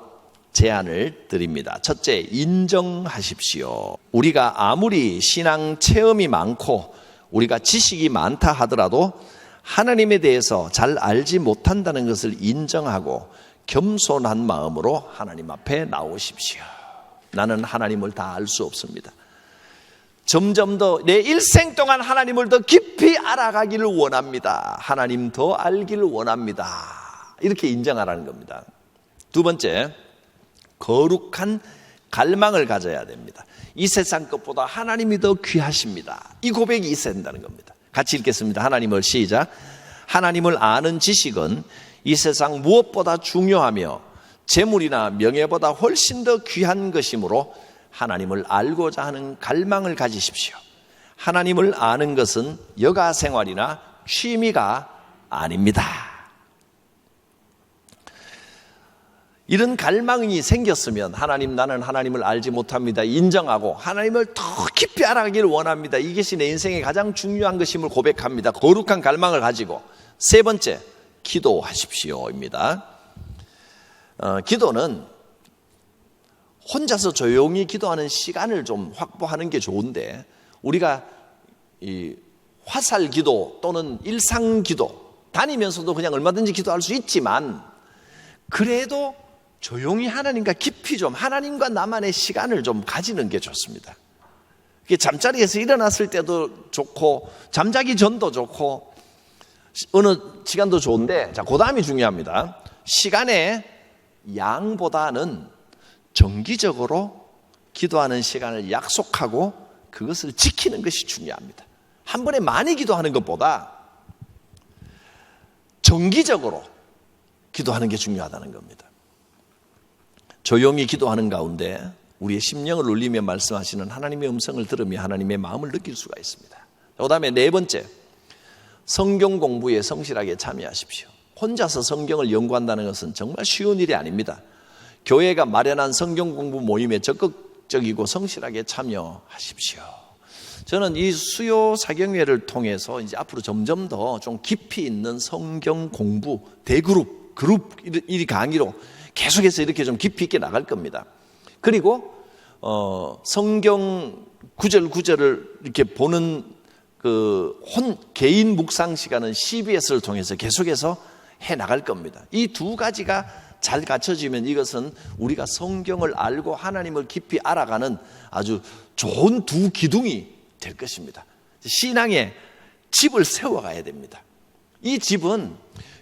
제안을 드립니다. 첫째, 인정하십시오. 우리가 아무리 신앙 체험이 많고 우리가 지식이 많다 하더라도 하나님에 대해서 잘 알지 못한다는 것을 인정하고 겸손한 마음으로 하나님 앞에 나오십시오. 나는 하나님을 다 알 수 없습니다. 점점 더 내 일생 동안 하나님을 더 깊이 알아가기를 원합니다. 하나님 더 알기를 원합니다. 이렇게 인정하라는 겁니다. 두 번째, 거룩한 갈망을 가져야 됩니다. 이 세상 것보다 하나님이 더 귀하십니다. 이 고백이 있어야 된다는 겁니다. 같이 읽겠습니다. 하나님을 시작. 하나님을 아는 지식은 이 세상 무엇보다 중요하며 재물이나 명예보다 훨씬 더 귀한 것이므로 하나님을 알고자 하는 갈망을 가지십시오. 하나님을 아는 것은 여가 생활이나 취미가 아닙니다. 이런 갈망이 생겼으면 하나님, 나는 하나님을 알지 못합니다. 인정하고 하나님을 더 깊이 알아가기를 원합니다. 이것이 내 인생의 가장 중요한 것임을 고백합니다. 거룩한 갈망을 가지고. 세 번째, 기도하십시오입니다. 기도는 혼자서 조용히 기도하는 시간을 좀 확보하는 게 좋은데, 우리가 이 화살 기도 또는 일상 기도, 다니면서도 그냥 얼마든지 기도할 수 있지만 그래도 조용히 하나님과 깊이 좀, 하나님과 나만의 시간을 좀 가지는 게 좋습니다. 잠자리에서 일어났을 때도 좋고 잠자기 전도 좋고 어느 시간도 좋은데, 자, 그 다음이 중요합니다. 시간의 양보다는 정기적으로 기도하는 시간을 약속하고 그것을 지키는 것이 중요합니다. 한 번에 많이 기도하는 것보다 정기적으로 기도하는 게 중요하다는 겁니다. 조용히 기도하는 가운데 우리의 심령을 울리며 말씀하시는 하나님의 음성을 들으며 하나님의 마음을 느낄 수가 있습니다. 그 다음에 네 번째, 성경 공부에 성실하게 참여하십시오. 혼자서 성경을 연구한다는 것은 정말 쉬운 일이 아닙니다. 교회가 마련한 성경 공부 모임에 적극적이고 성실하게 참여하십시오. 저는 이 수요 사경회를 통해서 이제 앞으로 점점 더 좀 깊이 있는 성경 공부, 대그룹, 그룹 1 강의로 계속해서 이렇게 좀 깊이 있게 나갈 겁니다. 그리고 성경 구절을 이렇게 보는 그 개인 묵상 시간은 CBS를 통해서 계속해서 해 나갈 겁니다. 이 두 가지가 잘 갖춰지면 이것은 우리가 성경을 알고 하나님을 깊이 알아가는 아주 좋은 두 기둥이 될 것입니다. 신앙의 집을 세워가야 됩니다. 이 집은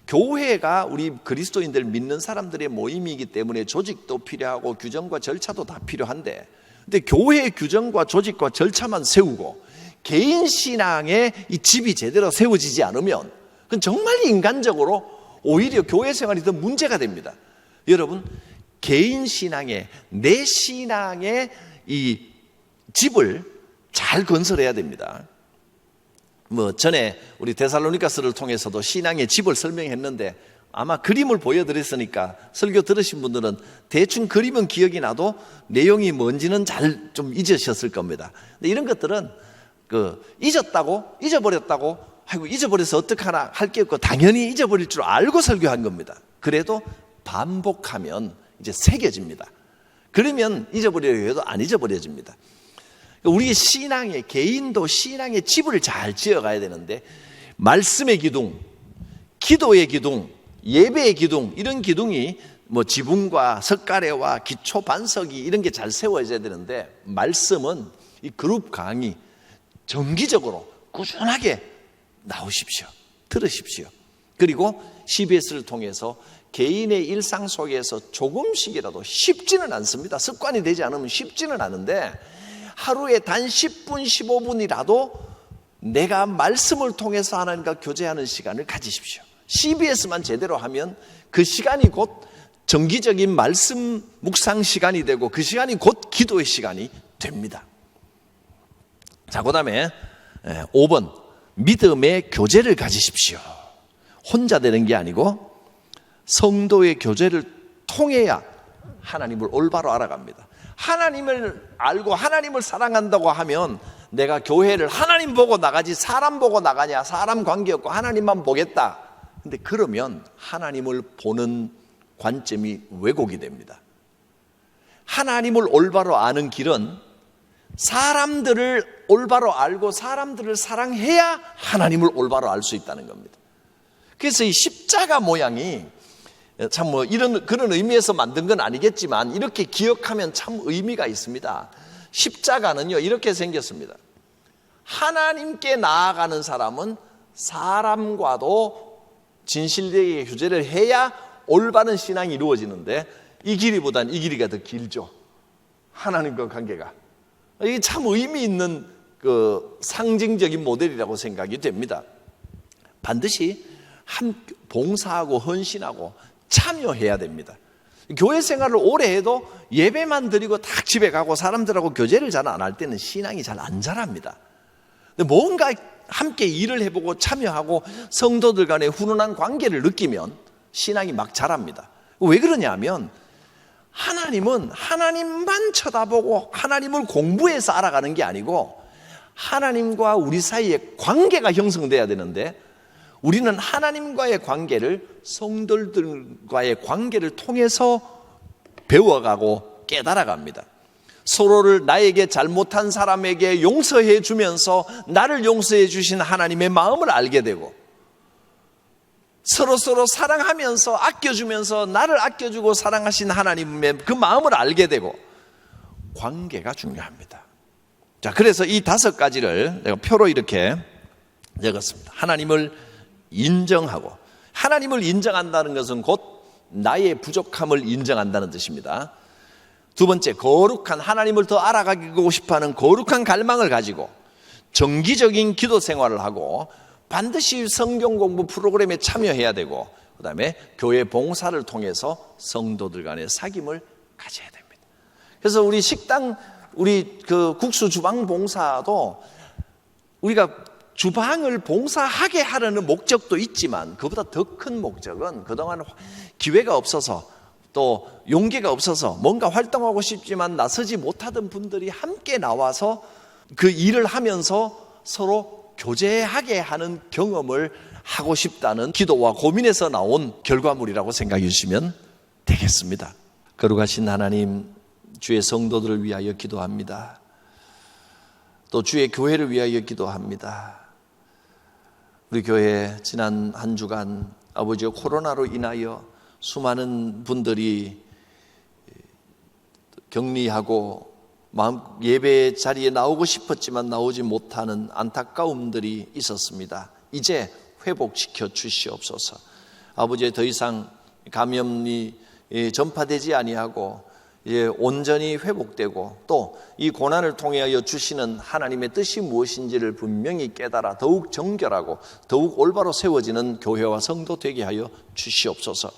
교회가 우리 그리스도인들 믿는 사람들의 모임이기 때문에 조직도 필요하고 규정과 절차도 다 필요한데, 근데 교회의 규정과 조직과 절차만 세우고 개인 신앙의 이 집이 제대로 세워지지 않으면 그건 정말 인간적으로 오히려 교회 생활이 더 문제가 됩니다. 여러분, 개인 신앙의, 내 신앙의 이 집을 잘 건설해야 됩니다. 전에 우리 데살로니가서를 통해서도 신앙의 집을 설명했는데 아마 그림을 보여드렸으니까 설교 들으신 분들은 대충 그림은 기억이 나도 내용이 뭔지는 잘 좀 잊으셨을 겁니다. 근데 이런 것들은 잊어버렸다고 아이고 잊어버려서 어떡하나 할 게 없고 당연히 잊어버릴 줄 알고 설교한 겁니다. 그래도 반복하면 이제 새겨집니다. 그러면 잊어버리려 해도 안 잊어버려집니다. 우리의 신앙의, 개인도 신앙의 집을 잘 지어가야 되는데, 말씀의 기둥, 기도의 기둥, 예배의 기둥, 이런 기둥이 지붕과 석가래와 기초 반석이 이런 게 잘 세워져야 되는데, 말씀은 이 그룹 강의 정기적으로 꾸준하게 나오십시오. 들으십시오. 그리고 CBS를 통해서 개인의 일상 속에서 조금씩이라도, 쉽지는 않습니다. 습관이 되지 않으면 쉽지는 않은데 하루에 단 10분, 15분이라도 내가 말씀을 통해서 하나님과 교제하는 시간을 가지십시오. CBS만 제대로 하면 그 시간이 곧 정기적인 말씀 묵상 시간이 되고 그 시간이 곧 기도의 시간이 됩니다. 자, 그 다음에 5번, 믿음의 교제를 가지십시오. 혼자 되는 게 아니고 성도의 교제를 통해야 하나님을 올바로 알아갑니다. 하나님을 알고 하나님을 사랑한다고 하면 내가 교회를 하나님 보고 나가지 사람 보고 나가냐, 사람 관계없고 하나님만 보겠다. 근데 그러면 하나님을 보는 관점이 왜곡이 됩니다. 하나님을 올바로 아는 길은 사람들을 올바로 알고 사람들을 사랑해야 하나님을 올바로 알 수 있다는 겁니다. 그래서 이 십자가 모양이 참 그런 의미에서 만든 건 아니겠지만 이렇게 기억하면 참 의미가 있습니다. 십자가는요, 이렇게 생겼습니다. 하나님께 나아가는 사람은 사람과도 진실되게 교제를 해야 올바른 신앙이 이루어지는데 이 길이보단 이 길이가 더 길죠. 하나님과 관계가. 이게 참 의미 있는 상징적인 모델이라고 생각이 됩니다. 반드시 봉사하고 헌신하고 참여해야 됩니다. 교회 생활을 오래 해도 예배만 드리고 딱 집에 가고 사람들하고 교제를 잘 안 할 때는 신앙이 잘 안 자랍니다. 근데 뭔가 함께 일을 해보고 참여하고 성도들 간의 훈훈한 관계를 느끼면 신앙이 막 자랍니다. 왜 그러냐면 하나님은 하나님만 쳐다보고 하나님을 공부해서 알아가는 게 아니고 하나님과 우리 사이에 관계가 형성돼야 되는데 우리는 하나님과의 관계를 성도들과의 관계를 통해서 배워가고 깨달아갑니다. 서로를 나에게 잘못한 사람에게 용서해 주면서 나를 용서해 주신 하나님의 마음을 알게 되고 서로 사랑하면서 아껴주면서 나를 아껴주고 사랑하신 하나님의 그 마음을 알게 되고 관계가 중요합니다. 자, 그래서 이 5가지를 내가 표로 이렇게 적었습니다. 하나님을 인정하고, 하나님을 인정한다는 것은 곧 나의 부족함을 인정한다는 뜻입니다. 두 번째, 거룩한, 하나님을 더 알아가고 싶어하는 거룩한 갈망을 가지고 정기적인 기도 생활을 하고 반드시 성경 공부 프로그램에 참여해야 되고 그 다음에 교회 봉사를 통해서 성도들 간의 사귐을 가져야 됩니다. 그래서 우리 식당, 우리 국수 주방 봉사도 우리가 주방을 봉사하게 하려는 목적도 있지만 그보다 더 큰 목적은 그동안 기회가 없어서 또 용기가 없어서 뭔가 활동하고 싶지만 나서지 못하던 분들이 함께 나와서 그 일을 하면서 서로 교제하게 하는 경험을 하고 싶다는 기도와 고민에서 나온 결과물이라고 생각해 주시면 되겠습니다. 거룩하신 하나님, 주의 성도들을 위하여 기도합니다. 또 주의 교회를 위하여 기도합니다. 우리 교회 지난 한 주간 아버지의 코로나로 인하여 수많은 분들이 격리하고 예배 자리에 나오고 싶었지만 나오지 못하는 안타까움들이 있었습니다. 이제 회복시켜 주시옵소서. 아버지, 더 이상 감염이 전파되지 아니하고 온전히 회복되고 또 이 고난을 통하여 주시는 하나님의 뜻이 무엇인지를 분명히 깨달아 더욱 정결하고 더욱 올바로 세워지는 교회와 성도 되게 하여 주시옵소서.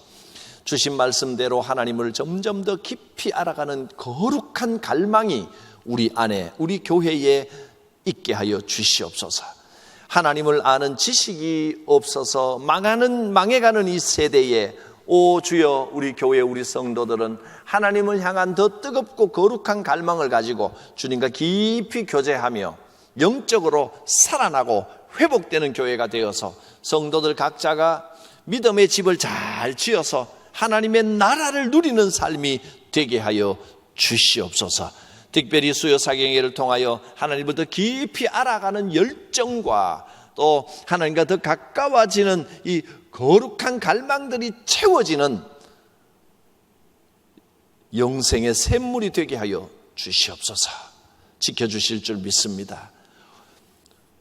주신 말씀대로 하나님을 점점 더 깊이 알아가는 거룩한 갈망이 우리 안에, 우리 교회에 있게 하여 주시옵소서. 하나님을 아는 지식이 없어서 망해가는 이 세대에 오 주여, 우리 교회, 우리 성도들은 하나님을 향한 더 뜨겁고 거룩한 갈망을 가지고 주님과 깊이 교제하며 영적으로 살아나고 회복되는 교회가 되어서 성도들 각자가 믿음의 집을 잘 지어서 하나님의 나라를 누리는 삶이 되게 하여 주시옵소서. 특별히 수요사경회를 통하여 하나님을 더 깊이 알아가는 열정과 또 하나님과 더 가까워지는 이 거룩한 갈망들이 채워지는 영생의 샘물이 되게 하여 주시옵소서. 지켜주실 줄 믿습니다.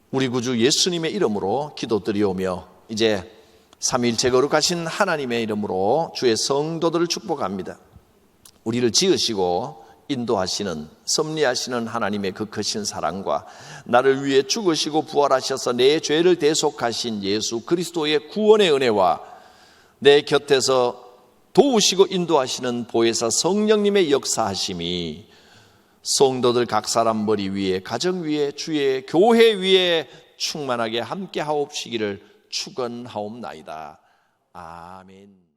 우리 구주 예수님의 이름으로 기도드리오며 이제 삼위일체 거룩하신 하나님의 이름으로 주의 성도들을 축복합니다. 우리를 지으시고 인도하시는, 섭리하시는 하나님의 그 크신 사랑과 나를 위해 죽으시고 부활하셔서 내 죄를 대속하신 예수 그리스도의 구원의 은혜와 내 곁에서 도우시고 인도하시는 보혜사 성령님의 역사하심이 성도들 각 사람 머리 위에, 가정 위에, 주의 교회 위에 충만하게 함께 하옵시기를 축원하옵나이다. 아멘.